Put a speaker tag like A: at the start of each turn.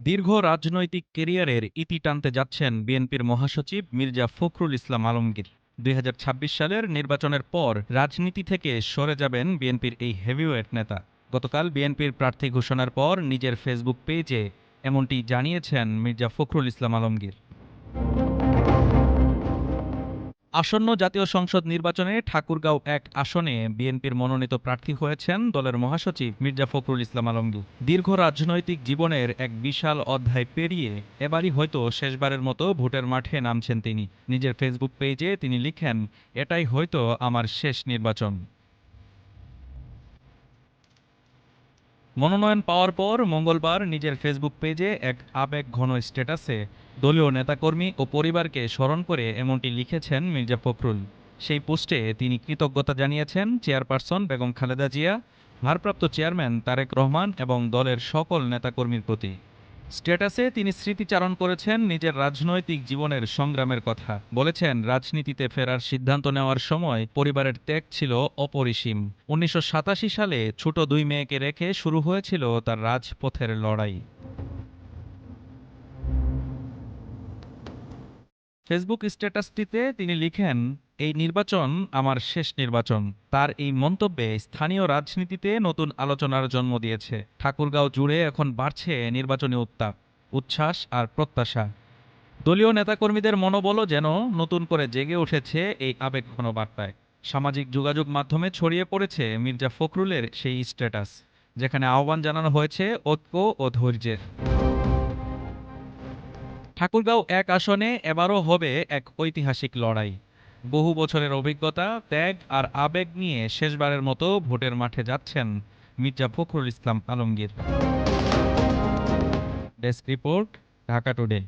A: দীর্ঘ রাজনৈতিক ক্যারিয়ারের ইতি টানতে যাচ্ছেন বিএনপির মহাসচিব মির্জা ফখরুল ইসলাম আলমগীর। ২০২৬ সালের নির্বাচনের পর রাজনীতি থেকে সরে যাবেন বিএনপির এই হেভিওয়েট নেতা। গতকাল বিএনপির প্রার্থী ঘোষণার পর নিজের ফেসবুক পেজে এমনটি জানিয়েছেন মির্জা ফখরুল ইসলাম আলমগীর। আসন্ন জাতীয় সংসদ নির্বাচনে ঠাকুরগাঁও ১ আসনে বিএনপির মনোনীত প্রার্থী হয়েছেন দলের মহাসচিব মির্জা ফখরুল ইসলাম আলমগীর। দীর্ঘ রাজনৈতিক জীবনের এক বিশাল অধ্যায় পেরিয়ে এবারই হয়তো শেষবারের মতো ভোটের মাঠে নামছেন তিনি। নিজের ফেসবুক পেজে তিনি লিখেন, এটাই হয়তো আমার শেষ নির্বাচন। মনোনয়ন পাওয়ার পর মঙ্গলবার নিজের ফেসবুক পেজে এক আবেগঘন স্ট্যাটাসে দলীয় নেতাকর্মী ও পরিবারকে স্মরণ করে এমনটি লিখেছেন মির্জা ফখরুল। সেই পোস্টে তিনি কৃতজ্ঞতা জানিয়েছেন চেয়ারপারসন বেগম খালেদা জিয়া, ভারপ্রাপ্ত চেয়ারম্যান তারেক রহমান এবং দলের সকল নেতাকর্মীর প্রতি। স্ট্যাটাসে তিনি স্মৃতিচারণ করেছেন নিজের রাজনৈতিক জীবনের সংগ্রামের কথা। বলেছেন, রাজনীতিতে ফেরার সিদ্ধান্ত নেওয়ার সময় পরিবারের ত্যাগ ছিল অপরিসীম। ১৯৮৭ সালে ছোট দুই মেয়েকে রেখে শুরু হয়েছিল তার রাজপথের লড়াই। ফেসবুক স্ট্যাটাসটিতে তিনি লিখেন, এই নির্বাচন আমার শেষ নির্বাচন। তার এই মন্তব্যে স্থানীয় রাজনীতিতে নতুন আলোচনার জন্ম দিয়েছে। ঠাকুরগাঁও জুড়ে এখন বাড়ছে নির্বাচনী উত্তাপ, উচ্ছ্বাস আর প্রত্যাশা। দলীয় নেতাকর্মীদের মনোবলও যেন নতুন করে জেগে উঠেছে এই আবেগঘন বার্তায়। সামাজিক যোগাযোগ মাধ্যমে ছড়িয়ে পড়েছে মির্জা ফখরুলের সেই স্ট্যাটাস, যেখানে আহ্বান জানানো হয়েছে ঐক্য ও ধৈর্যের। ঠাকুরগাঁও ১ আসনে এবারও হবে এক ঐতিহাসিক লড়াই। বহু বছরের অভিজ্ঞতা, ত্যাগ আর আবেগ নিয়ে শেষবারের মতো ভোটের মাঠে যাচ্ছেন Mirza Fakhrul Islam Alamgir. Desk report, Dhaka today.